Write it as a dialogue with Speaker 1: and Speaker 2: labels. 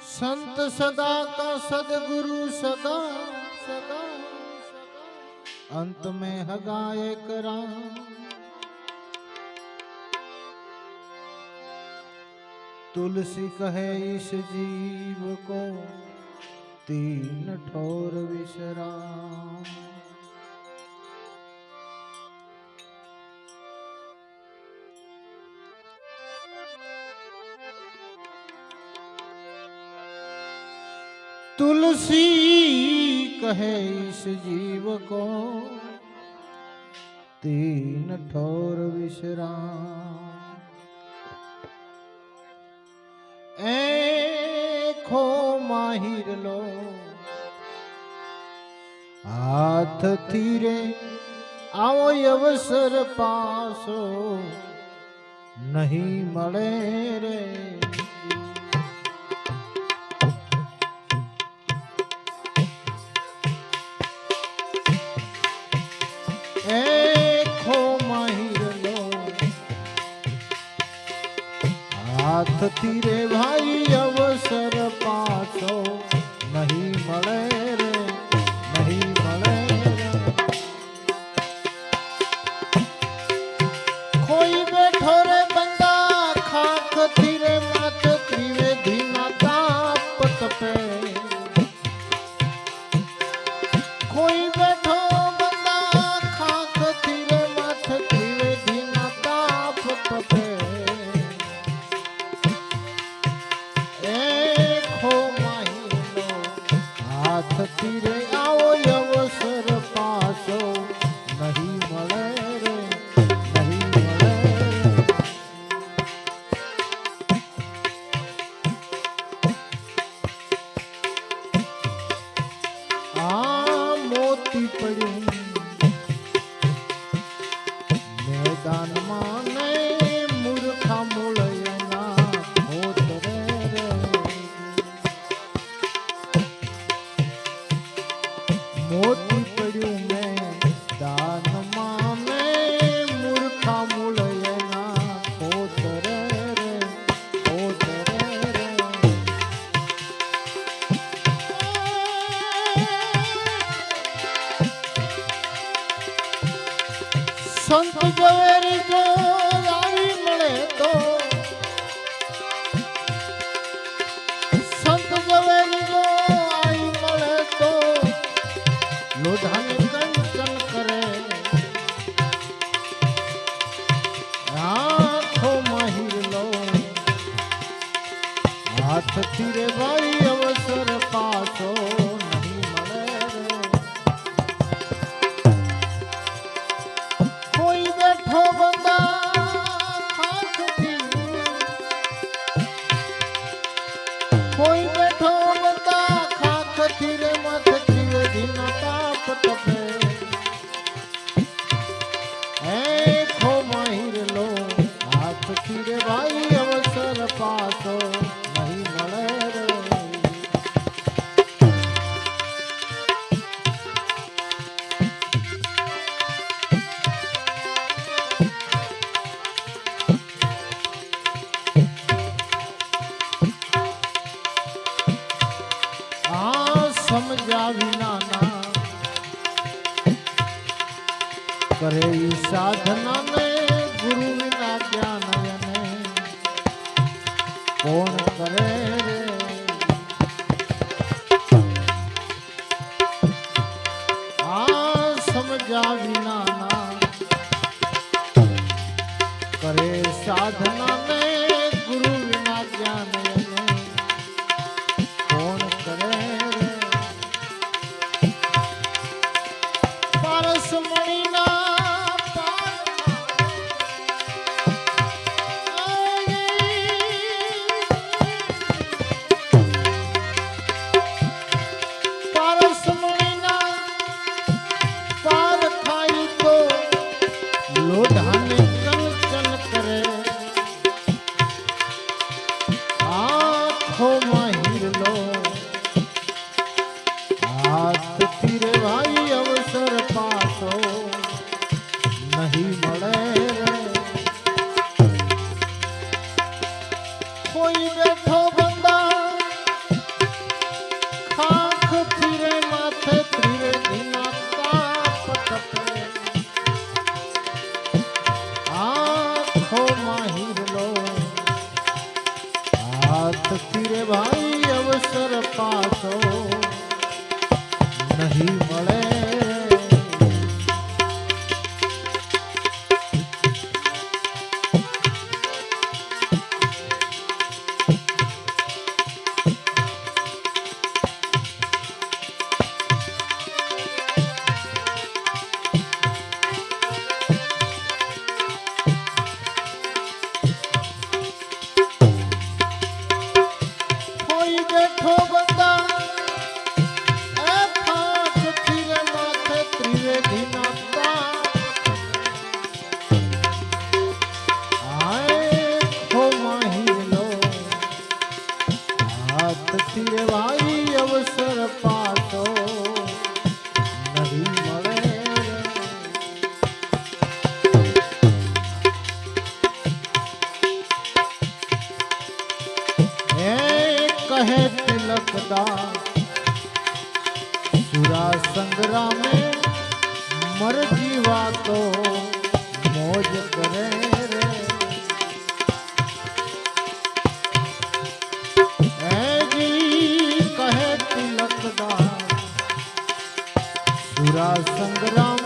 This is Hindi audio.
Speaker 1: संत सदा का सदगुरु सदा सदा अंत में हगाए करा। तुलसी कहे इस जीव को तीन ठोर विश्राम। तुलसी कहे इस जीव को तीन ठोर विश्राम। खो माहिर लो हाथ थीरे आओ अवसर पासो नहीं मळे रे। खो माहिर लो हाथ थीरे भाई अवसर पाछो नहीं मळे रे नहीं मळे रे। कोई बैठो रे बंदा खाक थीरे माथ त्रिवेदी ना ताप तपे। कोई बैठो बंदा खाक थीरे माथ त्रिवेदी ना ताप तपे। हाथ तीरे आओ अवसर पासो नहीं मळे रे नहीं मळे रे। मोती पड्યું मैदान माने मूर्खा मूलयना होत रे रे। मोती पड्યું मैदान माने मूर्खा मूलयना होत रे रे होत रे रे। संत जवेरी जो आई मळे तो संत जवेरी जो आई मळे तो लोढ़ाने कंचन करे। आँखो माहिर लो हाथ थीरे भाई अवसर पासो नहीं मळे रे। कोई बैठो बंदा खाक थीरे कोई बैठो बंदा खाक थीरे मत त्रिवेदी ना ताप तपे। खो माहिर लो हाथ थीरे भाई अवसर पासो नहीं मळे रे। समझा विना ना करे साधना ने गुरु विना ज्ञान ने कौन करे रे। समझा विना ना करे साधना ने गुरु विना ज्ञान ने कौन करे रे। पारस मणि ना पारस मणि ना पार खाई तो लोढ़ाने कंचन करे। आँखों माहिर लो हाथ थीरे भाई अवसर पासो नहीं मळे रे। कोई बैठो बंदा હાથથી રે ભાઈ અવસર પાછો નહીં મળે. કોઈ બેઠો બંદા એ હાથથી રે માથે ત્રિવેદી નાતા. આય ખો માહિલો હાથથી રે ભાઈ અવસર પાછો નહીં મળે. કહે તિલકદા સુરા સંગ્રામે મર જીવાતો મોજ કરે રે. જી કહે તિલકદા સુરા સંગ્રામ